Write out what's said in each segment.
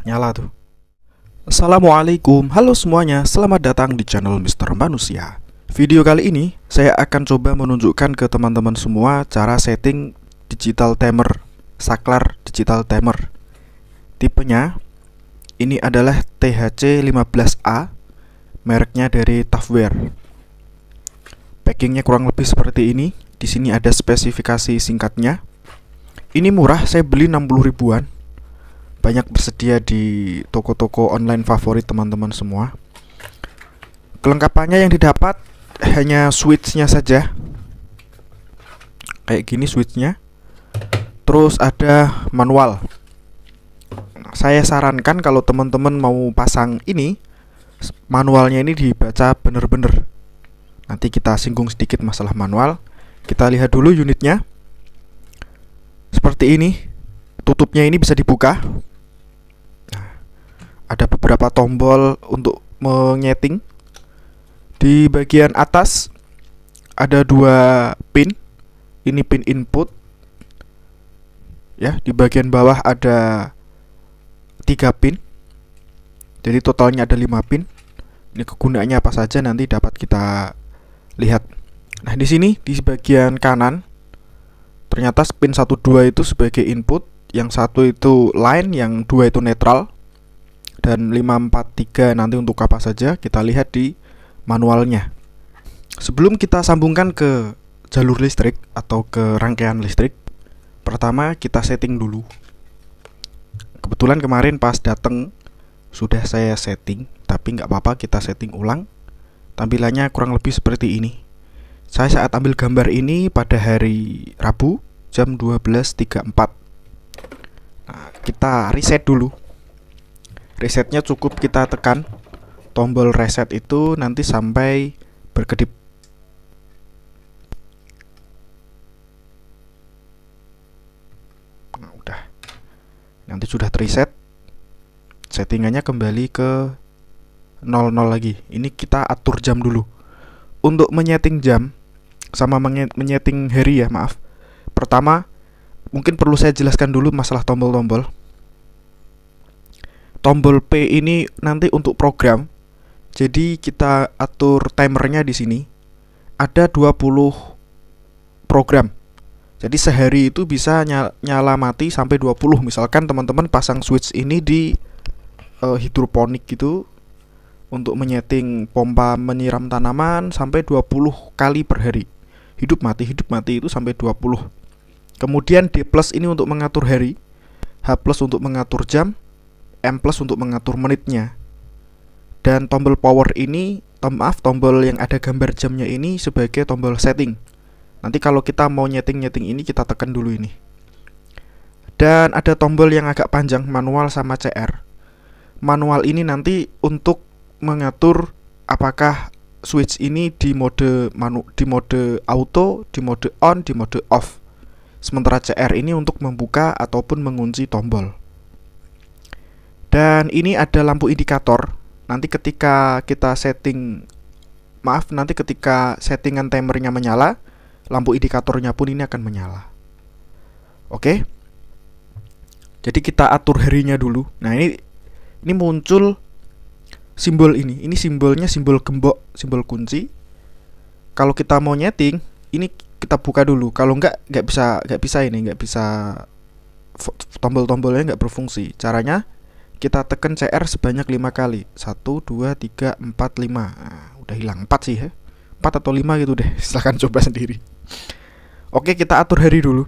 Nyala tuh. Assalamualaikum, halo semuanya, selamat datang di channel Mister Manusia. Video kali ini saya akan coba menunjukkan ke teman-teman semua cara setting digital timer, saklar digital timer. Tipenya ini adalah THC15A, mereknya dari Tafware. Packingnya kurang lebih seperti ini. Di sini ada spesifikasi singkatnya. Ini murah, saya beli 60 ribuan. Banyak bersedia di toko-toko online favorit teman-teman semua. Kelengkapannya yang didapat hanya switchnya saja. Kayak gini switchnya. Terus ada manual. Saya sarankan kalau teman-teman mau pasang ini, manualnya ini dibaca bener-bener. Nanti kita singgung sedikit masalah manual. Kita lihat dulu unitnya. Seperti ini. Tutupnya ini bisa dibuka. Ada beberapa tombol untuk menyeting. Di bagian atas ada 2 pin. Ini pin input. Ya, di bagian bawah ada 3 pin. Jadi totalnya ada 5 pin. Ini kegunaannya apa saja nanti dapat kita lihat. Nah, di sini di bagian kanan ternyata pin 1 2 itu sebagai input, yang 1 itu line, yang 2 itu netral. Dan 5 4 3 nanti untuk apa saja kita lihat di manualnya. Sebelum kita sambungkan ke jalur listrik atau ke rangkaian listrik, pertama kita setting dulu. Kebetulan kemarin pas datang sudah saya setting, tapi nggak apa-apa, kita setting ulang. Tampilannya kurang lebih seperti ini. Saya saat ambil gambar ini pada hari Rabu jam 12.34. Nah, kita reset dulu. Resetnya cukup kita tekan tombol reset itu nanti sampai berkedip. Nah, udah. Nanti sudah reset. Settingannya kembali ke 00 lagi. Ini kita atur jam dulu. Untuk menyeting jam sama menyeting hari ya, maaf. Pertama, mungkin perlu saya jelaskan dulu masalah tombol-tombol. Tombol P ini nanti untuk program. Jadi kita atur timernya di sini. Ada 20 program. Jadi sehari itu bisa nyala mati sampai 20. Misalkan teman-teman pasang switch ini di hidroponik gitu untuk menyeting pompa menyiram tanaman sampai 20 kali per hari. Hidup mati itu sampai 20. Kemudian D+ ini untuk mengatur hari, H+ untuk mengatur jam, M+ untuk mengatur menitnya. Dan tombol power ini, tombol yang ada gambar jamnya ini sebagai tombol setting. Nanti kalau kita mau nyeting ini kita tekan dulu ini. Dan ada tombol yang agak panjang, manual sama CR. Manual ini nanti untuk mengatur apakah switch ini di mode auto, di mode on, di mode off. Sementara CR ini untuk membuka ataupun mengunci tombol. Dan ini ada lampu indikator. Nanti ketika kita ketika settingan timernya menyala, lampu indikatornya pun ini akan menyala. Oke. Jadi kita atur harinya dulu. Nah, ini muncul simbol ini. Ini simbolnya simbol gembok, simbol kunci. Kalau kita mau nyeting, ini kita buka dulu. Kalau nggak bisa tombol-tombolnya nggak berfungsi. Caranya kita tekan CR sebanyak 5 kali. 1, 2, 3, 4, 5. Nah, udah hilang 4 sih ya. 4 atau 5 gitu deh. Silahkan coba sendiri. Oke, kita atur hari dulu.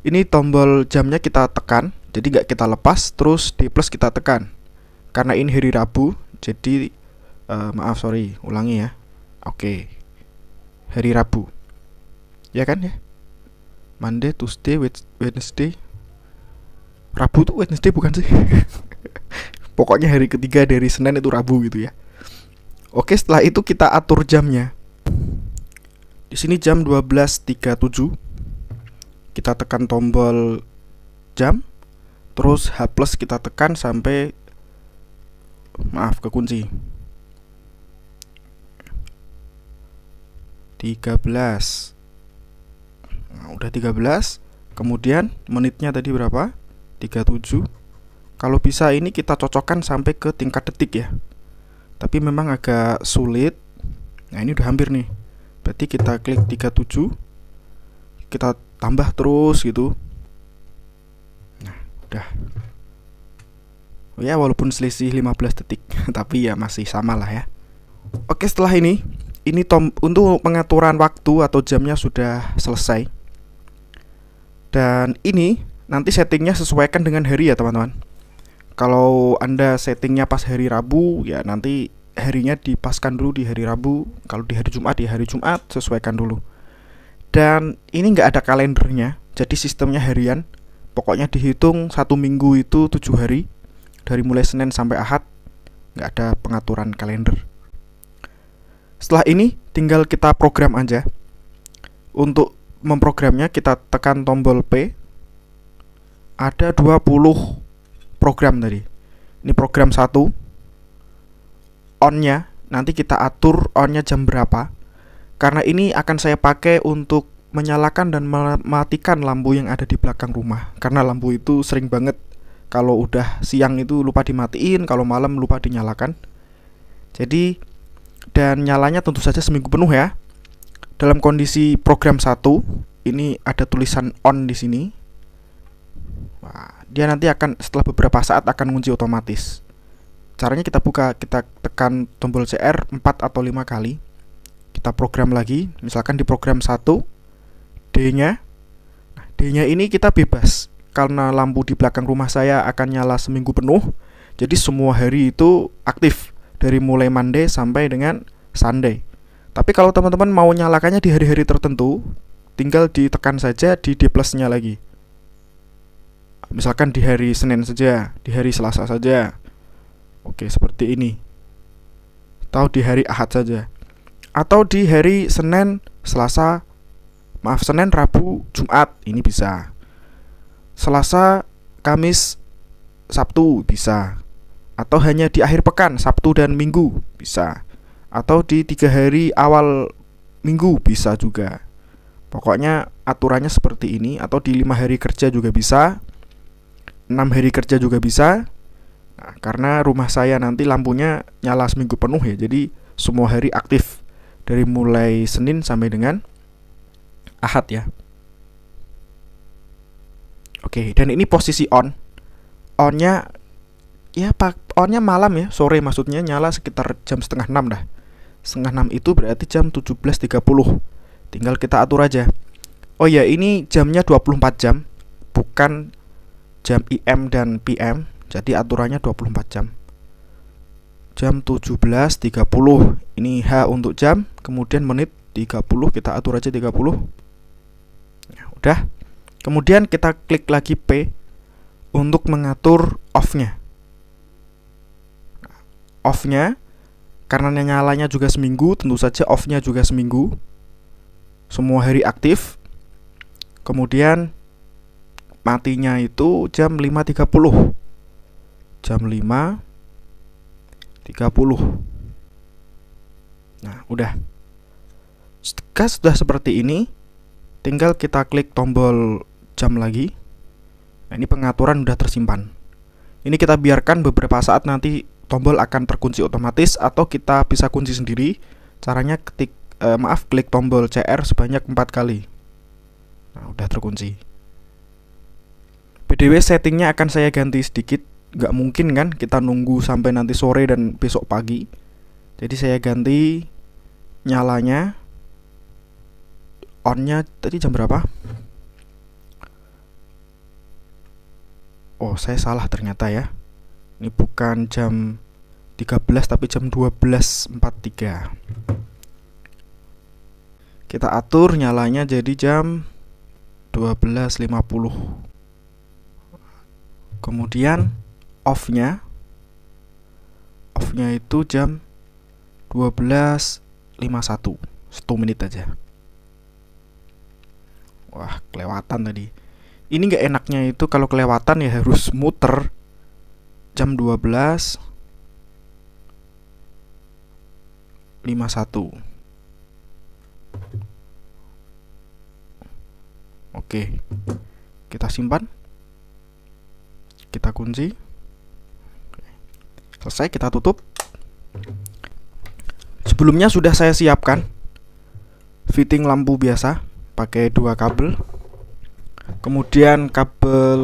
Ini tombol jamnya kita tekan. Jadi nggak kita lepas. Terus D+ kita tekan. Karena ini hari Rabu. Jadi ulangi ya. Oke. Hari Rabu. Ya kan ya? Monday, Tuesday, Wednesday. Rabu tuh Wednesday bukan sih? Pokoknya hari ketiga dari Senin itu Rabu gitu ya. Oke, setelah itu kita atur jamnya. Di sini jam 12.37. Kita tekan tombol jam. Terus H+ kita tekan sampai kekunci. 13. Nah, udah 13. Kemudian menitnya tadi berapa? 37. Kalau bisa ini kita cocokkan sampai ke tingkat detik ya. Tapi memang agak sulit. Nah, ini udah hampir nih. Berarti kita klik 37. Kita tambah terus gitu. Nah, udah. Ya, walaupun selisih 15 detik, tapi ya masih sama lah ya. Oke, setelah ini untuk pengaturan waktu atau jamnya sudah selesai. Dan ini nanti settingnya sesuaikan dengan hari ya teman-teman. Kalau Anda settingnya pas hari Rabu, ya nanti harinya dipaskan dulu di hari Rabu. Kalau di hari Jumat, di hari Jumat sesuaikan dulu. Dan ini nggak ada kalendernya, jadi sistemnya harian. Pokoknya dihitung 1 minggu itu 7 hari, dari mulai Senin sampai Ahad. Nggak ada pengaturan kalender. Setelah ini tinggal kita program aja. Untuk memprogramnya kita tekan tombol P. Ada 20 program tadi. Ini program 1. On-nya nanti kita atur on-nya jam berapa. Karena ini akan saya pakai untuk menyalakan dan mematikan lampu yang ada di belakang rumah. Karena lampu itu sering banget kalau udah siang itu lupa dimatiin, kalau malam lupa dinyalakan. Jadi, dan nyalanya tentu saja seminggu penuh ya. Dalam kondisi program 1, ini ada tulisan on di sini. Nah, dia nanti akan setelah beberapa saat akan ngunci otomatis. Caranya kita buka, kita tekan tombol CR 4 atau 5 kali. Kita program lagi, misalkan di program 1 D-nya. Nah, D-nya ini kita bebas. Karena lampu di belakang rumah saya akan nyala seminggu penuh. Jadi semua hari itu aktif dari mulai Monday sampai dengan Sunday. Tapi kalau teman-teman mau nyalakannya di hari-hari tertentu, tinggal ditekan saja di D plus-nya lagi. Misalkan di hari Senin saja, di hari Selasa saja. Oke, seperti ini. Atau di hari Ahad saja. Atau di hari Senin, Senin, Rabu, Jumat, ini bisa. Selasa, Kamis, Sabtu bisa. Atau hanya di akhir pekan, Sabtu dan Minggu bisa. Atau di 3 hari awal minggu bisa juga. Pokoknya aturannya seperti ini. Atau di 5 hari kerja juga bisa, 6 hari kerja juga bisa. Nah, karena rumah saya nanti lampunya nyala seminggu penuh ya, jadi semua hari aktif dari mulai Senin sampai dengan Ahad ya. Oke, dan ini posisi on. On-nya ya on-nya malam ya, sore maksudnya, nyala sekitar jam setengah 6 dah. Setengah 6 itu berarti jam 17.30. Tinggal kita atur aja. Oh ya, ini jamnya 24 jam, bukan jam IM dan PM. Jadi aturannya 24 jam. Jam 17.30. Ini H untuk jam, kemudian menit 30 kita atur aja 30. Nah, udah. Kemudian kita klik lagi P untuk mengatur off-nya. Off-nya karena nyalanya juga seminggu, tentu saja off-nya juga seminggu. Semua hari aktif. Kemudian matinya itu jam 5.30. Jam 5.30. Nah, udah. Jika sudah seperti ini, tinggal kita klik tombol jam lagi. Nah, ini pengaturan sudah tersimpan. Ini kita biarkan beberapa saat, nanti tombol akan terkunci otomatis atau kita bisa kunci sendiri. Caranya klik tombol CR sebanyak 4 kali. Nah, udah terkunci. BTW settingnya akan saya ganti sedikit. Nggak mungkin kan kita nunggu sampai nanti sore dan besok pagi. Jadi saya ganti nyalanya. On-nya tadi jam berapa? Oh, saya salah ternyata ya. Ini bukan jam 13 tapi jam 12.43. Kita atur nyalanya jadi jam 12.50. Kemudian off-nya itu jam 12.51. 1 menit aja. Wah, kelewatan tadi. Ini gak enaknya itu kalau kelewatan ya harus muter jam 12.51. Oke, kita simpan, kita kunci. Selesai, kita tutup. Sebelumnya sudah saya siapkan fitting lampu biasa pakai 2 kabel. Kemudian kabel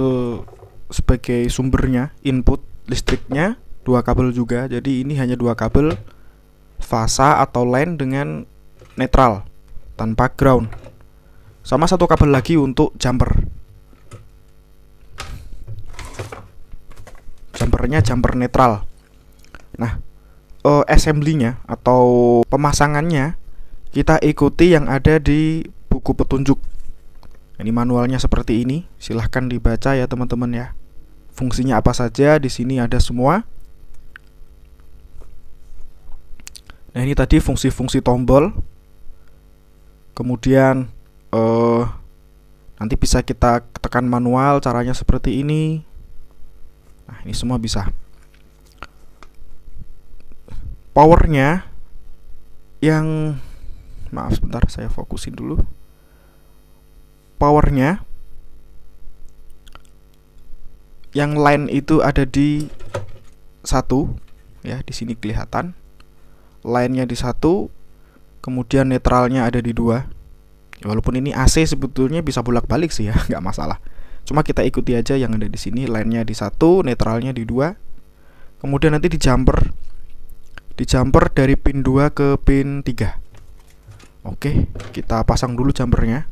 sebagai sumbernya, input listriknya 2 kabel juga. Jadi ini hanya 2 kabel fasa atau line dengan netral tanpa ground. Sama 1 kabel lagi untuk jumper. Jumpernya jumper netral. Nah, assembly-nya atau pemasangannya kita ikuti yang ada di buku petunjuk. Ini manualnya seperti ini, silahkan dibaca ya teman-teman ya. Fungsinya apa saja di sini ada semua. Nah, ini tadi fungsi-fungsi tombol. Kemudian nanti bisa kita tekan manual, caranya seperti ini. Nah, ini semua bisa. Powernya yang maaf sebentar, saya fokusin dulu. Powernya yang line itu ada di 1 ya, di sini kelihatan. Line-nya di 1, kemudian netralnya ada di 2. Walaupun ini AC sebetulnya bisa bolak-balik sih ya, nggak masalah. Cuma kita ikuti aja yang ada di sini, line-nya di 1, netralnya di 2. Kemudian nanti di jumper dari pin 2 ke pin 3. Oke, kita pasang dulu jumpernya.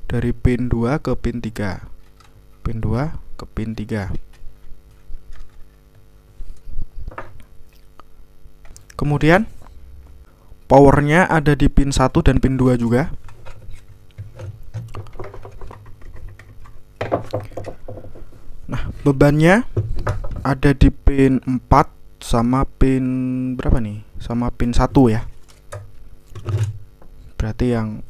Dari pin 2 ke pin 3. Pin 2 ke pin 3. Kemudian powernya ada di pin 1 dan pin 2 juga. Nah, bebannya ada di pin 4 sama pin berapa nih? Sama pin 1 ya. Berarti yang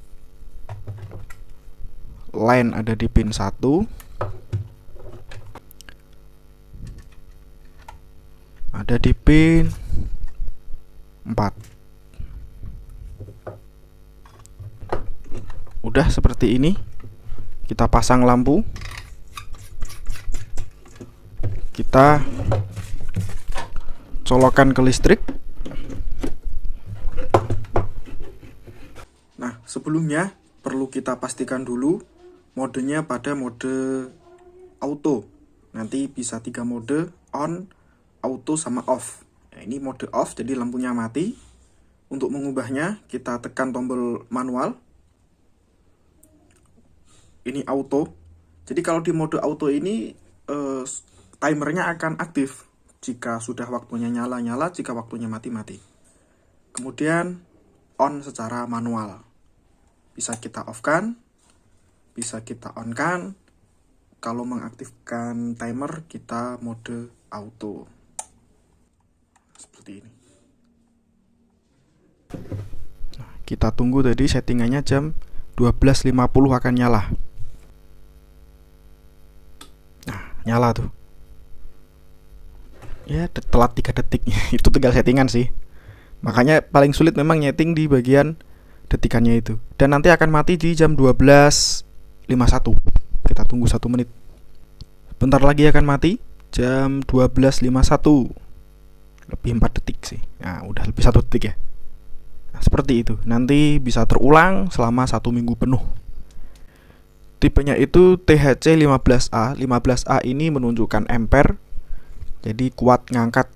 line ada di pin 1. Ada di pin 4. Udah seperti ini. Kita pasang lampu. Kita colokan ke listrik. Nah, sebelumnya perlu kita pastikan dulu modenya pada mode auto. Nanti bisa 3 mode, on, auto, sama off. Nah, ini mode off, jadi lampunya mati. Untuk mengubahnya, kita tekan tombol manual. Ini auto. Jadi kalau di mode auto ini timernya akan aktif. Jika sudah waktunya nyala-nyala, jika waktunya mati-mati. Kemudian on secara manual. Bisa kita off-kan, bisa kita on-kan. Kalau mengaktifkan timer, kita mode auto. Seperti ini. Nah, kita tunggu tadi settingannya jam 12.50 akan nyala. Nah, nyala tuh. Ya, telat 3 detik. Itu tinggal settingan sih. Makanya paling sulit memang nyeting di bagian detikannya itu. Dan nanti akan mati di jam 12.51. Kita tunggu 1 menit. Bentar lagi akan mati jam 12.51. Lebih 4 detik sih. Nah, udah lebih 1 detik ya. Nah, seperti itu. Nanti bisa terulang selama 1 minggu penuh. Tipenya itu THC 15A. 15A ini menunjukkan ampere. Jadi kuat ngangkat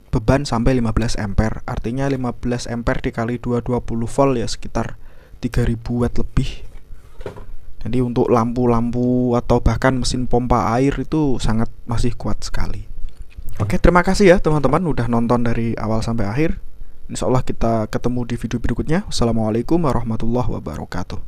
beban sampai 15 ampere. Artinya 15 ampere dikali 220 volt ya sekitar 3000 watt lebih. Jadi untuk lampu-lampu atau bahkan mesin pompa air itu sangat masih kuat sekali. Oke, terima kasih ya teman-teman udah nonton dari awal sampai akhir. Insya Allah kita ketemu di video berikutnya. Wassalamualaikum warahmatullahi wabarakatuh.